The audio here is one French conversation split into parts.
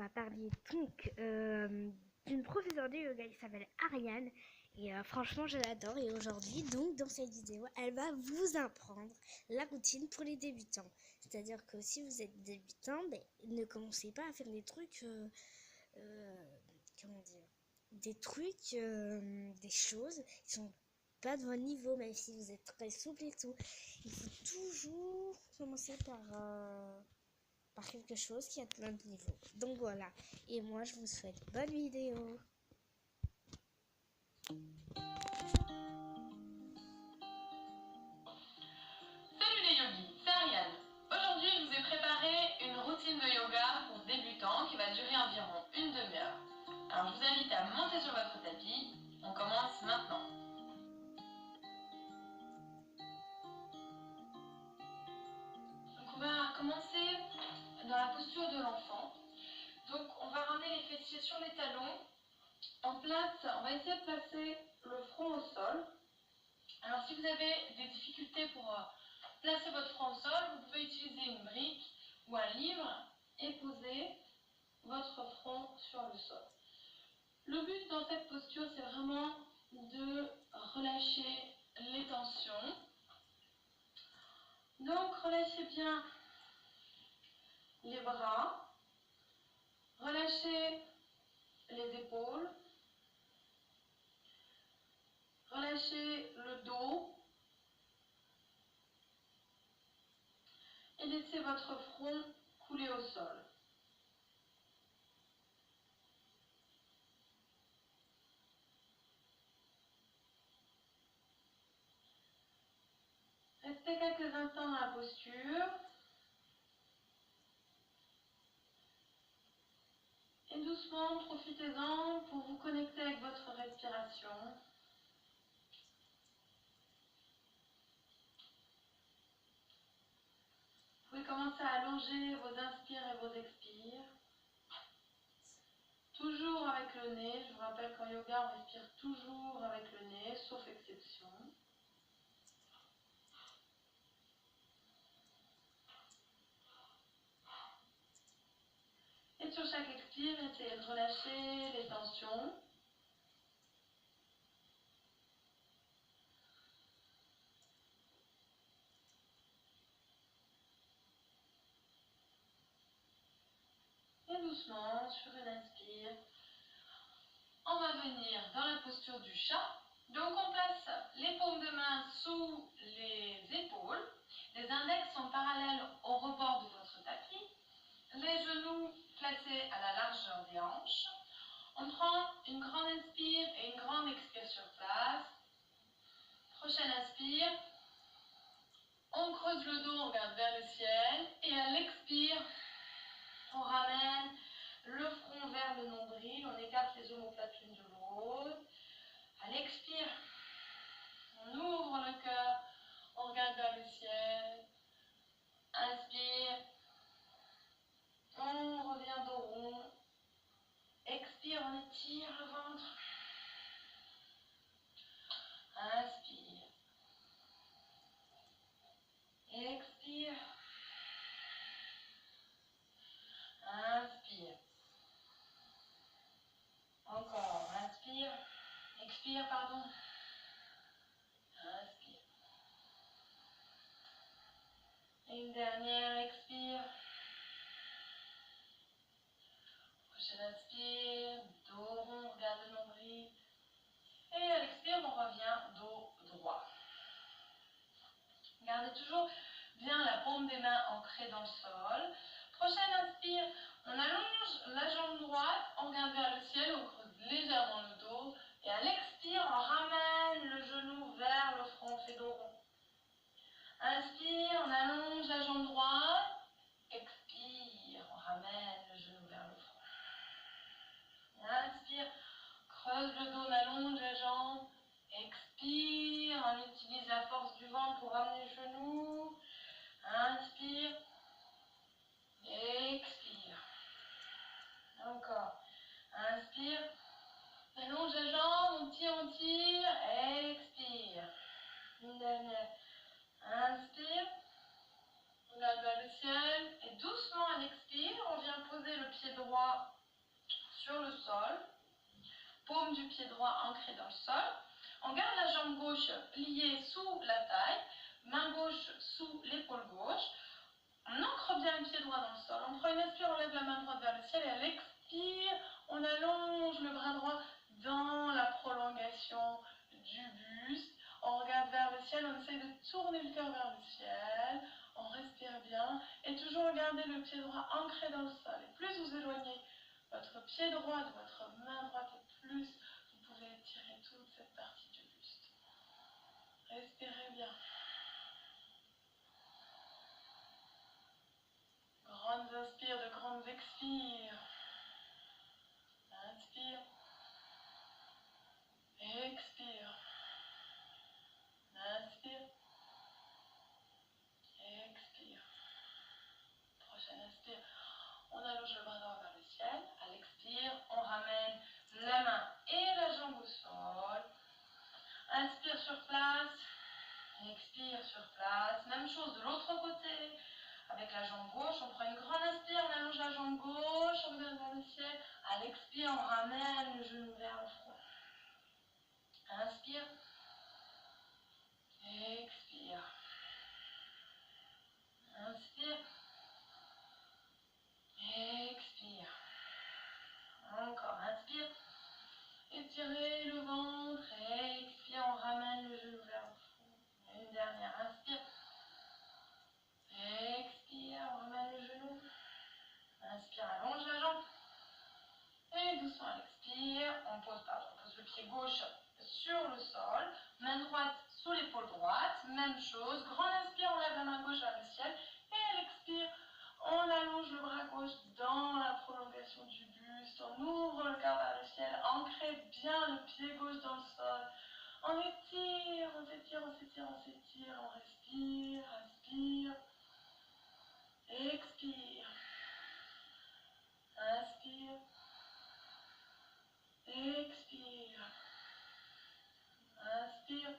va parler donc d'une professeure de yoga qui s'appelle Ariane. Et franchement, je l'adore. Et aujourd'hui, donc, dans cette vidéo, elle va vous apprendre la routine pour les débutants. C'est-à-dire que si vous êtes débutant, ne commencez pas à faire des trucs, comment dire, des choses qui sont pas de votre niveau, même si vous êtes très souple et tout. Il faut toujours commencer par quelque chose qui est à notre niveau. Donc voilà. Et moi, je vous souhaite bonne vidéo. Salut les yogis, c'est Ariane. Aujourd'hui, je vous ai préparé une routine de yoga pour débutants qui va durer environ une demi-heure. Alors, je vous invite à monter sur votre tapis. On commence maintenant. Donc, on va commencer dans la posture de l'enfant. Donc, on va ramener les fessiers sur les talons. On va essayer de placer le front au sol. Alors, si vous avez des difficultés pour placer votre front au sol, vous pouvez utiliser une brique ou un livre et poser votre front sur le sol. Le but dans cette posture, c'est vraiment de relâcher les tensions. Donc, relâchez bien les bras, relâchez les épaules, relâchez le dos et laissez votre front couler au sol. Restez quelques instants dans la posture. Et doucement, profitez-en pour vous connecter avec votre respiration. Vous pouvez commencer à allonger vos inspires et vos expires. Toujours avec le nez. Je vous rappelle qu'en yoga, on respire toujours avec le nez, sauf exception. Et sur chaque expire, essayez de relâcher les tensions. Et doucement, sur une inspire, on va venir dans la posture du chat. Donc on place les paumes de main sous les épaules. Les index sont parallèles au rebord de votre tapis. Les genoux placés à la largeur des hanches. On prend une grande inspire et une grande expire sur place. Prochaine inspire. On creuse le dos, on regarde vers le ciel. Et à l'expire, on ramène le front vers le nombril. On écarte les omoplates l'une de l'autre. À l'expire, on ouvre le cœur. On regarde vers le ciel. Inspire. On revient dos rond. Expire, on étire le ventre. Inspire. Expire. Inspire. Encore. Inspire. Expire, pardon. Inspire. Et une dernière, expire. Prochaine inspire. Dos rond, regarde le nombril. Et à l'expire, on revient dos droit. Gardez toujours bien la paume des mains ancrée dans le sol. Prochaine inspire, on allonge la jambe droite, on regarde vers le ciel, on creuse légèrement le dos. Et à l'expire, on ramène le genou vers le front, on fait dos rond. Inspire, on allonge la jambe droite. Expire, on ramène le genou vers le front. Inspire, creuse le dos, on allonge la jambe. Expire, on utilise la force du ventre pour ramener le genou. Inspire. Expire. Encore. Inspire. Allonge la jambe, on tire. Expire. Une dernière. Inspire. On regarde vers le ciel. Et doucement à l'expire, on vient poser le pied droit sur le sol. Paume du pied droit ancrée dans le sol. On garde la jambe gauche pliée sous la taille, main gauche sous l'épaule gauche. On ancre bien le pied droit dans le sol. On prend une inspire, on lève la main droite vers le ciel et à l'expire, on allonge le bras droit dans la prolongation du buste. On regarde vers le ciel, on essaye de tourner le cœur vers le ciel. On respire bien et toujours regarder le pied droit ancré dans le sol. Et plus vous éloignez votre pied droit de votre main droite, et plus vous pouvez étirer toute cette partie du buste. Respirez bien. Grandes inspires, de grandes expires. Inspire. Expire. Inspire. Expire. Prochaine inspire. On allonge le bras droit vers le ciel. À l'expire, on ramène la main et la jambe au sol. Inspire sur place. Expire sur place. Même chose de l'autre côté. Avec la jambe gauche, on prend une grande inspire, on allonge la jambe gauche, on regarde vers le ciel. À l'expire, on ramène le genou vers le front. Inspire. Expire. Inspire. Expire. Encore, inspire. Étirez le ventre. Expire, on ramène le genou vers le front. Une dernière, inspire. Expire, on ramène le genou. Inspire, allonge la jambe. Et doucement à l'expire, on pose le pied gauche sur le sol. Main droite sous l'épaule droite. Même chose. Grande inspire, on lève la main gauche vers le ciel. Et à l'expire, on allonge le bras gauche dans la prolongation du buste. On ouvre le cœur vers le ciel. Ancrez bien le pied gauche dans le sol. On étire, on s'étire, on s'étire, on s'étire. On respire, inspire. Expire. Inspire. Expire. Inspire.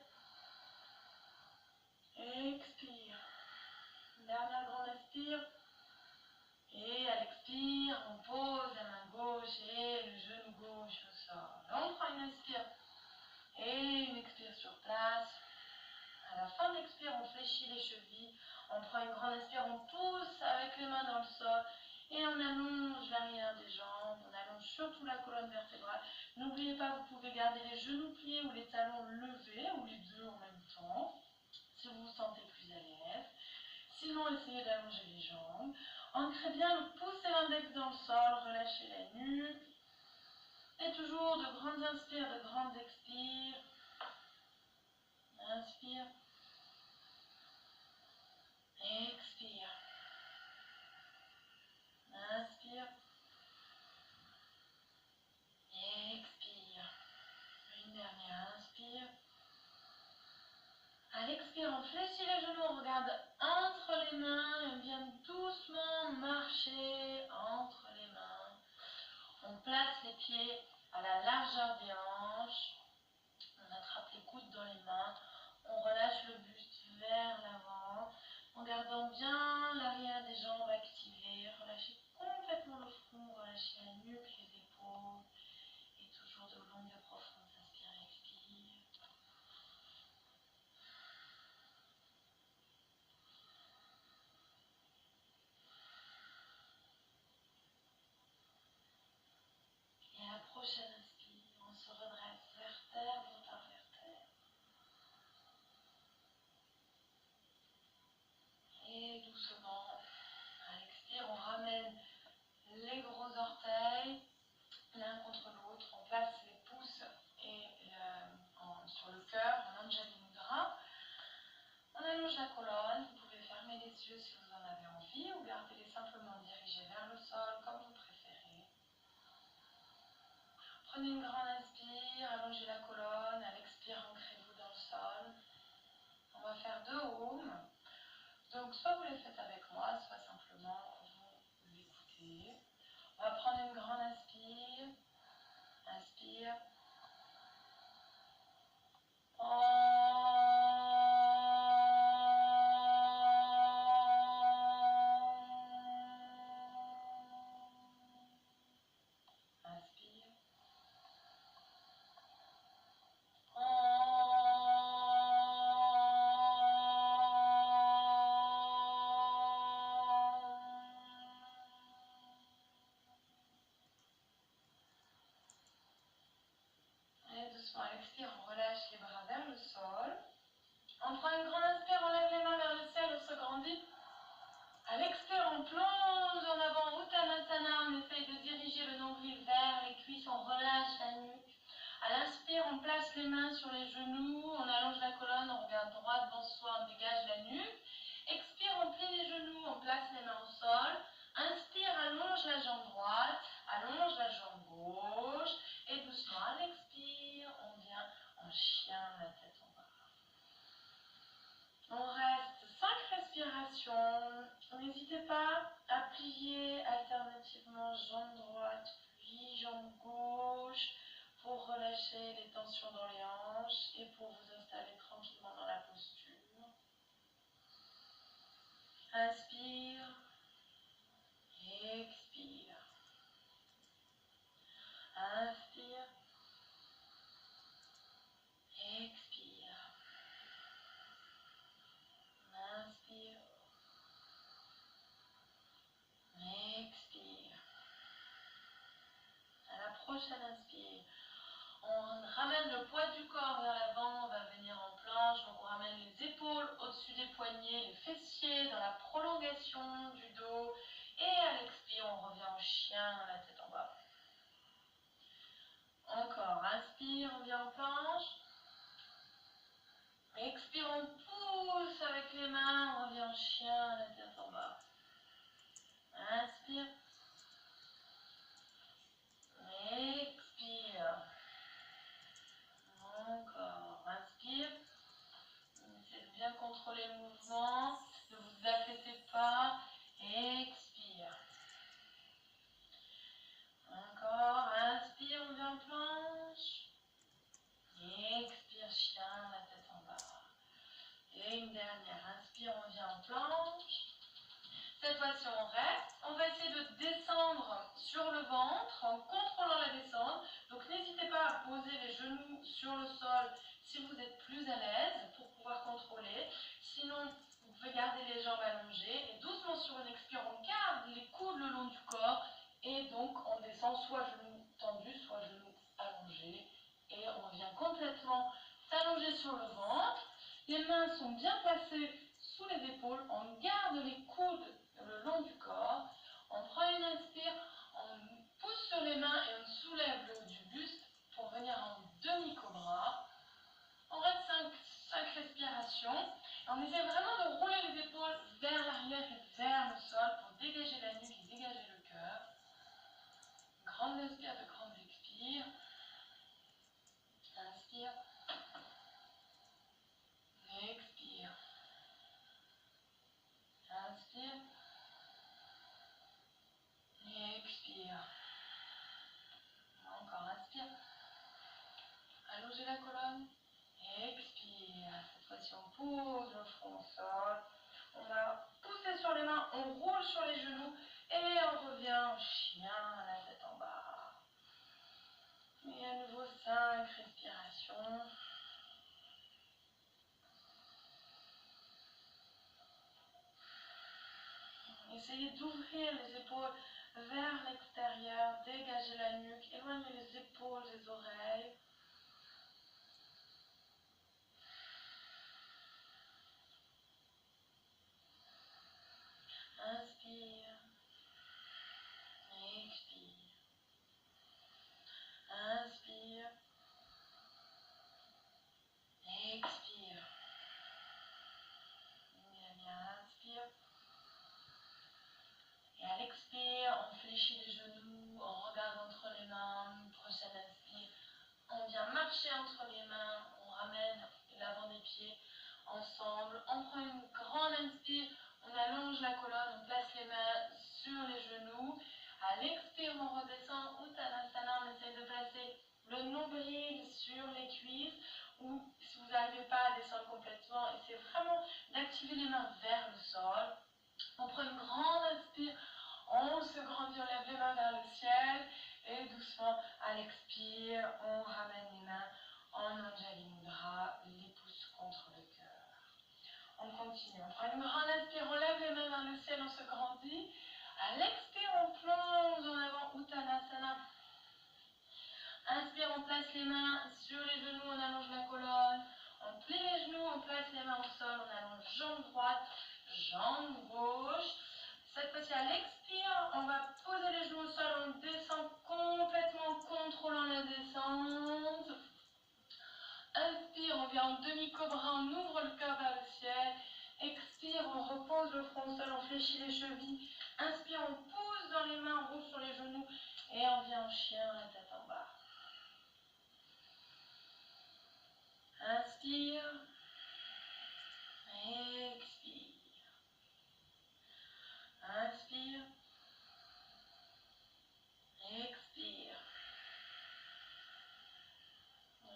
Expire. Dernière grande inspire. Et à l'expire, on pose la main gauche et le genou gauche au sol. On prend une inspire et une expire sur place. À la fin de l'expire, on fléchit les chevilles. On prend une grande inspire, on pousse avec les mains dans le sol. Et on allonge l'arrière des jambes. On allonge surtout la colonne vertébrale. N'oubliez pas, vous pouvez garder les genoux pliés ou les talons levés, ou les deux en même temps, si vous vous sentez plus à l'aise. Sinon, essayez d'allonger les jambes. Ancrez bien le pouce et l'index dans le sol, relâchez la nuque. Et toujours de grandes inspires, de grandes expires. Inspire. Expire. Inspire. Expire. Une dernière inspire. À l'expire, on fléchit les genoux, on regarde entre les mains et on vient doucement marcher entre les mains. On place les pieds à la largeur des hanches. On attrape les coudes dans les mains. On relâche le buste vers l'avant en gardant bien l'arrière des jambes activées. Relâchez complètement le front, relâchez la nuque, les épaules. Et toujours de longues et profondes inspire, expire. Et à la prochaine inspire, on se redresse vertèbre par vertèbre. Et doucement, à l'expire, on ramène les gros orteils l'un contre l'autre. On place les pouces sur le cœur en Anjali Mudra. On allonge la colonne. Vous pouvez fermer les yeux si vous en avez envie ou gardez-les simplement dirigés vers le sol comme vous préférez. Prenez une grande inspire, allongez la colonne. À l'expire, ancrez-vous dans le sol. On va faire 2 ohms. Donc, soit vous les faites avec moi, soit simplement vous écoutez. On va prendre une grande inspire. Inspire. Inspire. un grand inspire, on lève les mains vers le ciel, on se grandit. À l'expire, on plonge en avant, Uttanasana, on essaye de diriger le nombril vers les cuisses, on relâche la nuque. À l'inspire, on place les mains sur les genoux, on allonge la colonne, on regarde droit devant soi, on dégage la nuque. Expire, on plie les genoux, on place les mains au sol. Inspire, allonge la jambe droite, allonge la jambe gauche. Et doucement, à l'expire, on vient en chien, la tête en bas. On reste 5 respirations. N'hésitez pas à plier alternativement jambe droite puis jambe gauche pour relâcher les tensions dans les hanches et pour vous installer tranquillement dans la posture. Inspire, expire. Inspire, expire. Inspire, expire. À la prochaine inspire, on ramène le poids du corps vers l'avant, on va venir en planche, donc on ramène les épaules au-dessus des poignets, les fessiers dans la prolongation du dos. Et à l'expire, on revient au chien, la tête en bas. Encore, inspire, on vient en planche. Expire, on pousse avec les mains, on revient en chien, la tête en bas. Inspire. Expire. Encore. Inspire. Essayez de bien contrôler le mouvement. Ne vous affaissez pas. Expire. Encore. Inspire, on vient en planche. Expire, chien, la tête en bas. Et une dernière. Inspire, on vient en planche. Cette fois-ci, on reste. On va essayer de descendre sur le ventre en contrôlant la descente. Donc, n'hésitez pas à poser les genoux sur le sol si vous êtes plus à l'aise pour pouvoir contrôler. Sinon, vous pouvez garder les jambes allongées et doucement sur une expire, on garde les coudes le long du corps et donc on descend soit genoux tendus, soit genoux allongés et on vient complètement s'allonger sur le ventre. Les mains sont bien placées sous les épaules, on garde les coudes le long du corps, on prend une inspire, on pousse sur les mains et on soulève le haut du buste pour venir en demi-cobra. On reste 5 respirations. Et on essaie vraiment de rouler les épaules vers l'arrière et vers le sol pour dégager la nuque et dégager le cœur. Grande inspire de grande expire. Inspire. Expire. Inspire. Expire. Encore, inspire. Allongez la colonne. Expire. Cette fois-ci, on pose le front au sol. On va pousser sur les mains, on roule sur les genoux et on revient en chien, la tête en bas. Et à nouveau 5 respirations. Essayez d'ouvrir les épaules vers l'extérieur, dégagez la nuque, éloignez les épaules des oreilles. Inspire, expire. Inspire, expire. Inspire. Et à l'expire, on fléchit les genoux, on regarde entre les mains. Prochaine inspire, on vient marcher entre les mains, on ramène l'avant des pieds ensemble. On prend une grande inspire, on allonge la colonne, on place les mains sur les genoux. À l'expire, on redescend, Uttanasana, on essaie de placer le nombril sur les cuisses. Ou si vous n'arrivez pas à descendre complètement, essayez vraiment d'activer les mains vers le sol. On prend une grande inspire, on se grandit, on lève les mains vers le ciel et doucement à l'expire, on ramène les mains en Anjali Mudra, les pouces contre le cœur. On continue, on prend une grande inspire, on lève les mains vers le ciel, on se grandit. À l'expire, on plonge en avant, Uttanasana. Inspire, on place les mains sur les genoux, on allonge la colonne. On plie les genoux, on place les mains au sol, jambe droite, jambe gauche. Cette fois-ci, à l'expire, on va poser les genoux au sol, on descend complètement en contrôlant la descente. Inspire, on vient en demi-cobra, on ouvre le cœur vers le ciel. Expire, on repose le front au sol, on fléchit les chevilles. Inspire, on pousse dans les mains, on roule sur les genoux. Et on vient en chien, la tête en bas. Inspire. Expire. Inspire. Expire.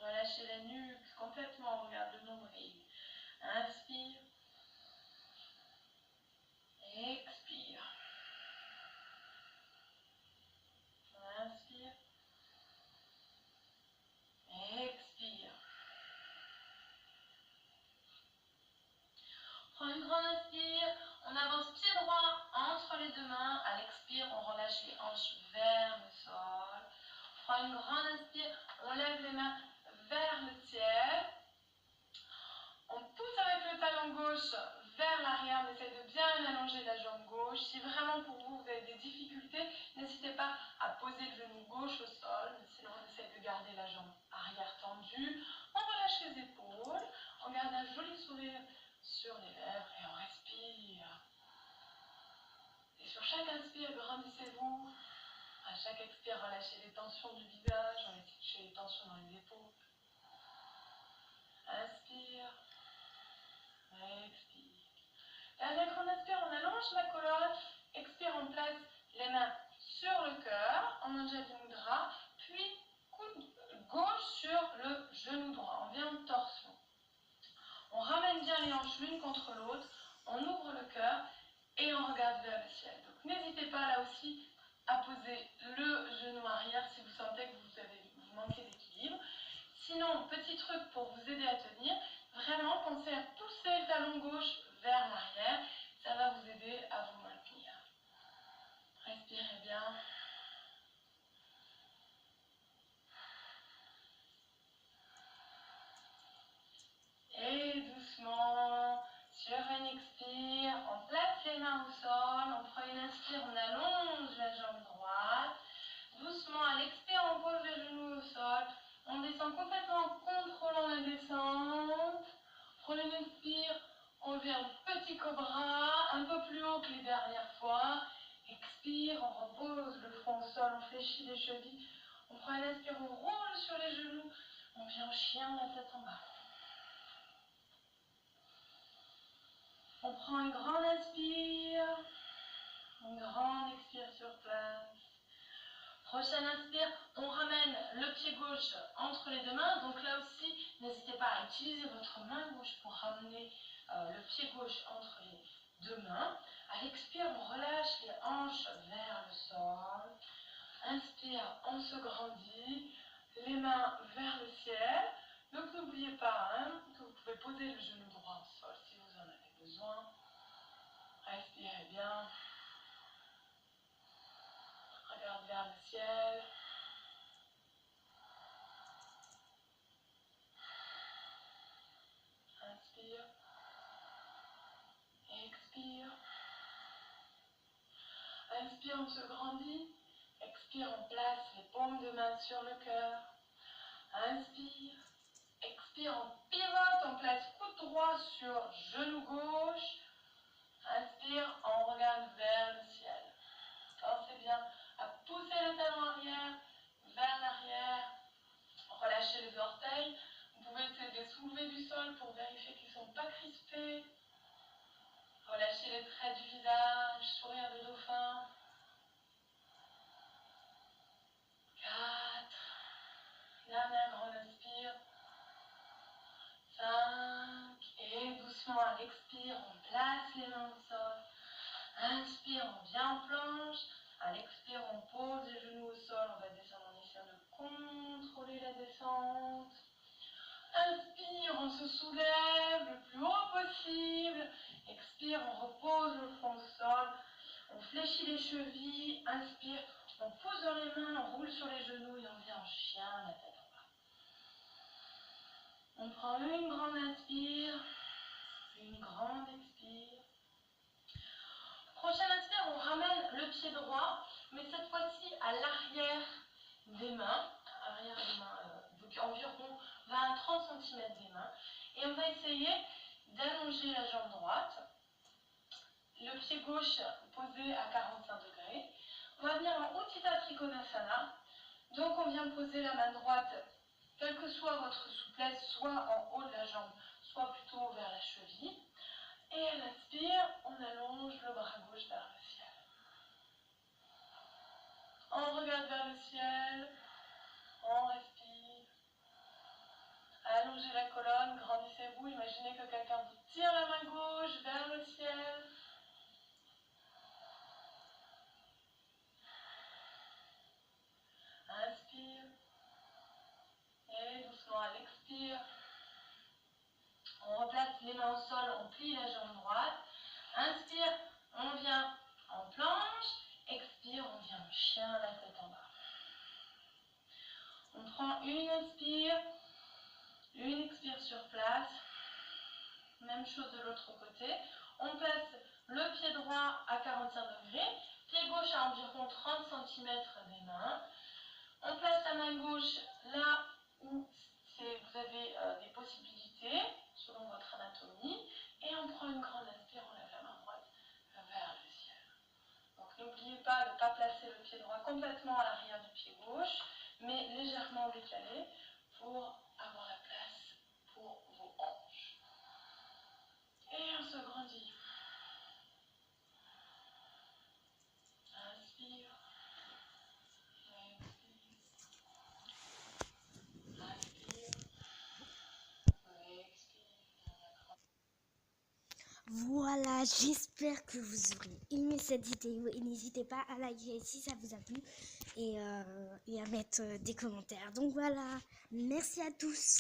Relâchez la nuque complètement, on regarde le nombril. Inspire. Expire. Inspire. Expire. Prends une grande inspire. On avance pied droit entre les deux mains. À l'expire, on relâche les hanches vers le sol. Prends une grande inspire. On lève les mains vers le ciel. On pousse avec le talon gauche vers l'arrière. On essaie de bien allonger la jambe gauche. Si vraiment pour vous, vous avez des difficultés, n'hésitez pas à poser le genou gauche au sol. Sinon, on essaie de garder la jambe arrière tendue. On relâche les épaules. On garde un joli sourire sur les lèvres et on respire. Et sur chaque inspire, grandissez-vous. À chaque expire, relâchez les tensions du visage, relâchez les tensions dans les épaules. Inspire. Expire. Dernière grande inspire, on allonge la colonne. Expire, on place les mains sur le cœur, en Anjali Mudra, puis coude gauche sur le genou droit. On vient en torsion. On ramène bien les hanches l'une contre l'autre, on ouvre le cœur et on regarde vers le ciel. Donc n'hésitez pas là aussi à poser le genou arrière si vous sentez que vous manquez d'équilibre. Sinon, petit truc pour vous aider à tenir, vraiment pensez à pousser le talon gauche vers l'arrière. Ça va vous aider à vous maintenir. Respirez bien. Et doucement, sur une expire, on place les mains au sol, on prend une inspire, on allonge la jambe droite. Doucement, à l'expire, on pose les genoux au sol. On descend complètement en contrôlant la descente. Prenez une inspire, on vient en petit cobra, un peu plus haut que les dernières fois. Expire, on repose le front au sol, on fléchit les chevilles. On prend une inspire, on roule sur les genoux. On vient en chien, la tête en bas. On prend une grande inspire, une grande expire sur place. Prochaine inspire, on ramène le pied gauche entre les deux mains. Donc là aussi, n'hésitez pas à utiliser votre main gauche pour ramener le pied gauche entre les deux mains. À l'expire, on relâche les hanches vers le sol. Inspire, on se grandit, les mains vers le ciel. Donc n'oubliez pas que vous pouvez poser le genou droit au sol si vous en avez besoin. Respirez bien. Regarde vers le ciel. Inspire. Expire. Inspire, on se grandit. Expire, on place les paumes de main sur le cœur. Inspire. Expire, on pivote, on place coude droit sur genou gauche. Inspire, on regarde vers le ciel. Pensez bien à pousser le talon arrière vers l'arrière. Relâchez les orteils. Vous pouvez essayer de les soulever du sol pour vérifier qu'ils ne sont pas crispés. Relâchez les traits du visage, sourire de dauphin. 4. Dernière grande inspire. 5. Et doucement à l'expire, on place les mains au sol. Inspire, on vient en planche. À l'expire, on pose les genoux au sol. On va descendre en essayant de contrôler la descente. Inspire, on se soulève le plus haut possible. Expire, on repose le front au sol. On fléchit les chevilles. Inspire, on pousse dans les mains, on roule sur les genoux et on vient en chien, la tête en bas. On prend une grande inspire. Une grande expire. Prochaine inspire, on ramène le pied droit, mais cette fois-ci à l'arrière des mains. Donc environ 20 à 30 cm des mains. Et on va essayer d'allonger la jambe droite. Le pied gauche posé à 45 degrés. On va venir en Utthita Trikonasana. Donc on vient poser la main droite, quelle que soit votre souplesse, soit en haut de la jambe, soit plutôt vers la cheville. Et à l'inspire, on allonge le bras gauche vers le ciel. On regarde vers le ciel, on respire. Allongez la colonne, grandissez-vous, imaginez que quelqu'un vous tire la main gauche vers le ciel. Inspire. Et doucement à l'expire. On replace les mains au sol, on plie la jambe droite. Inspire, on vient en planche. Expire, on vient en chien, la tête en bas. On prend une inspire, une expire sur place. Même chose de l'autre côté. On place le pied droit à 45 degrés, pied gauche à environ 30 cm des mains. On place la main gauche là où vous avez des possibilités, selon votre anatomie. Et on prend une grande inspire, on lève la main droite vers le ciel. Donc n'oubliez pas de ne pas placer le pied droit complètement à l'arrière du pied gauche, mais légèrement décalé pour avoir la place pour vos hanches. Et on se grandit. Inspire. Voilà, j'espère que vous aurez aimé cette vidéo et n'hésitez pas à liker si ça vous a plu et à mettre des commentaires. Donc voilà, merci à tous.